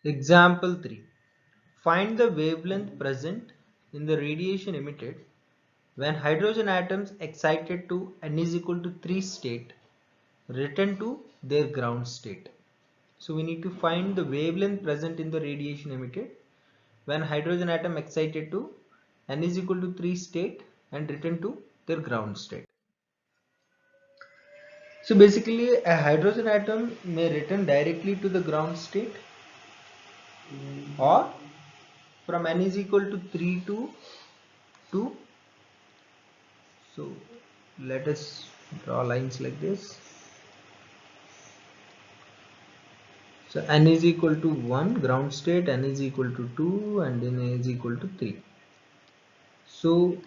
Example 3. Find the wavelength present in the radiation emitted when hydrogen atoms excited to n is equal to 3 state return to their ground state. So we need to find the wavelength present in the radiation emitted when hydrogen atom excited to n is equal to 3 state and return to their ground state. So basically a hydrogen atom may return directly to the ground state or from n is equal to 3 to 2. So let us draw lines like this. So n is equal to 1 ground state, n is equal to 2 and n is equal to 3. So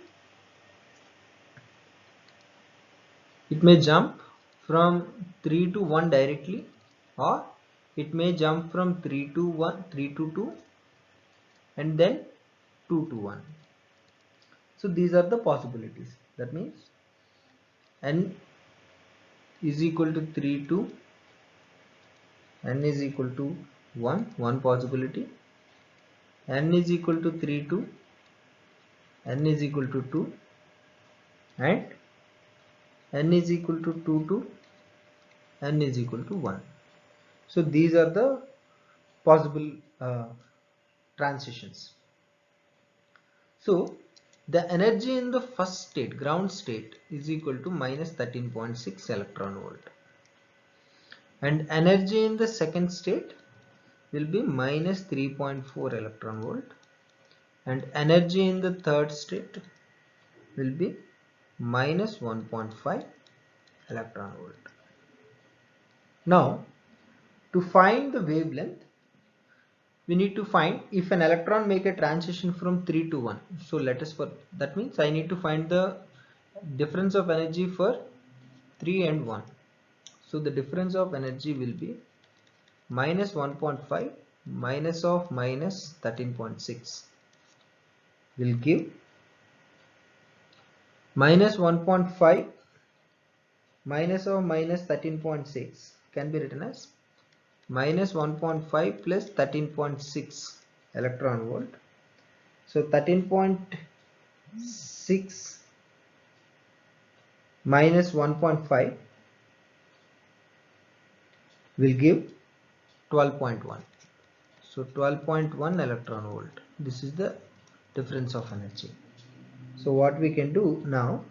it may jump from 3 to 1 directly, or it may jump from 3 to 1, 3 to 2 and then 2 to 1. So these are the possibilities. That means n is equal to 3 to n is equal to 1 possibility, n is equal to 3 to n is equal to 2 and n is equal to 2 to n is equal to 1. So these are the possible transitions. So the energy in the first state, ground state, is equal to minus 13.6 electron volt, and energy in the second state will be minus 3.4 electron volt, and energy in the third state will be minus 1.5 electron volt. Now to find the wavelength, we need to find if an electron make a transition from 3 to 1. So let us, for that means I need to find the difference of energy for 3 and 1. So the difference of energy will be minus 1.5 minus of minus 13.6 will give minus 1.5 minus of minus 13.6 can be written as minus 1.5 plus 13.6 electron volt. So 13.6 minus 1.5 will give 12.1. So 12.1 electron volt. This is the difference of energy. So what we can do now,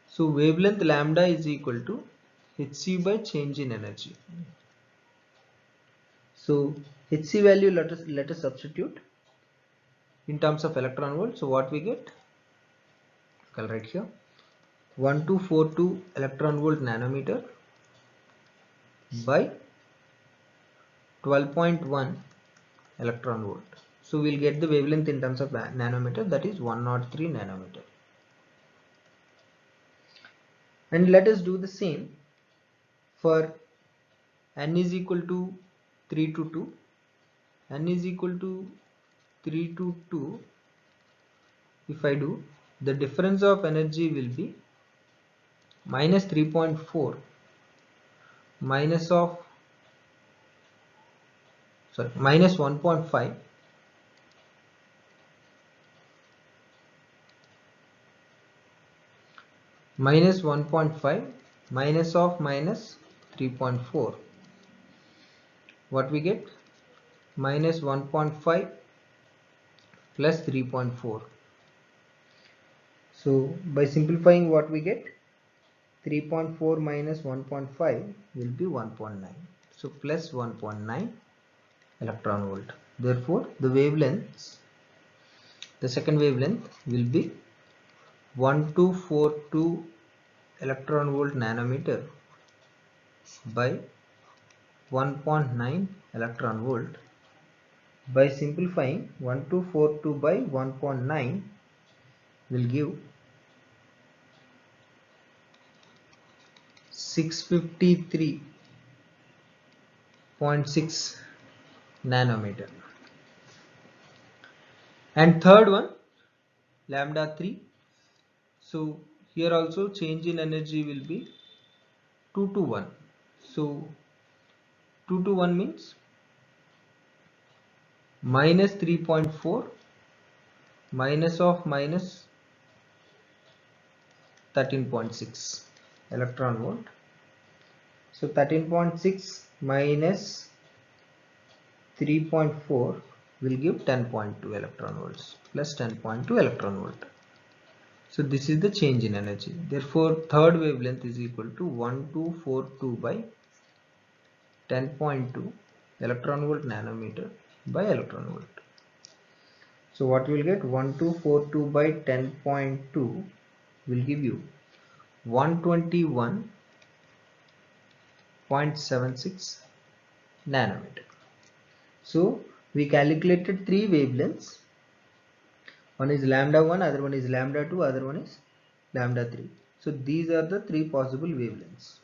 so wavelength lambda is equal to hc by change in energy. So hc value let us substitute in terms of electron volt. So what we get, I'll write here 1242 electron volt nanometer by 12.1 electron volt. So we'll get the wavelength in terms of nanometer, that is 103 nanometer. And let us do the same for n is equal to 3 to 2. N is equal to 3 to 2. If I do, the difference of energy will be minus 3.4 minus of minus 1.5 minus 1.5 minus of minus 3.4. What we get? Minus 1.5 plus 3.4. So by simplifying, what we get? 3.4 minus 1.5 will be 1.9. So plus 1.9 electron volt. Therefore the wavelengths, the second wavelength will be 1242 electron volt nanometer by 1.9 electron volt. By simplifying, 1242 by 1.9 will give 653.6 nanometer. And third one, lambda 3. So here also change in energy will be 2 to 1. So 2 to 1 means minus 3.4 minus of minus 13.6 electron volt. So 13.6 minus 3.4 will give 10.2 electron volts plus 10.2 electron volt. So this is the change in energy. Therefore, third wavelength is equal to 1242 by 10.2 electron volt nanometer by electron volt. So what you will get, 1242 by 10.2 will give you 121.76 nanometer. So we calculated three wavelengths. One is lambda 1, other one is lambda 2, other one is lambda 3. So these are the three possible wavelengths.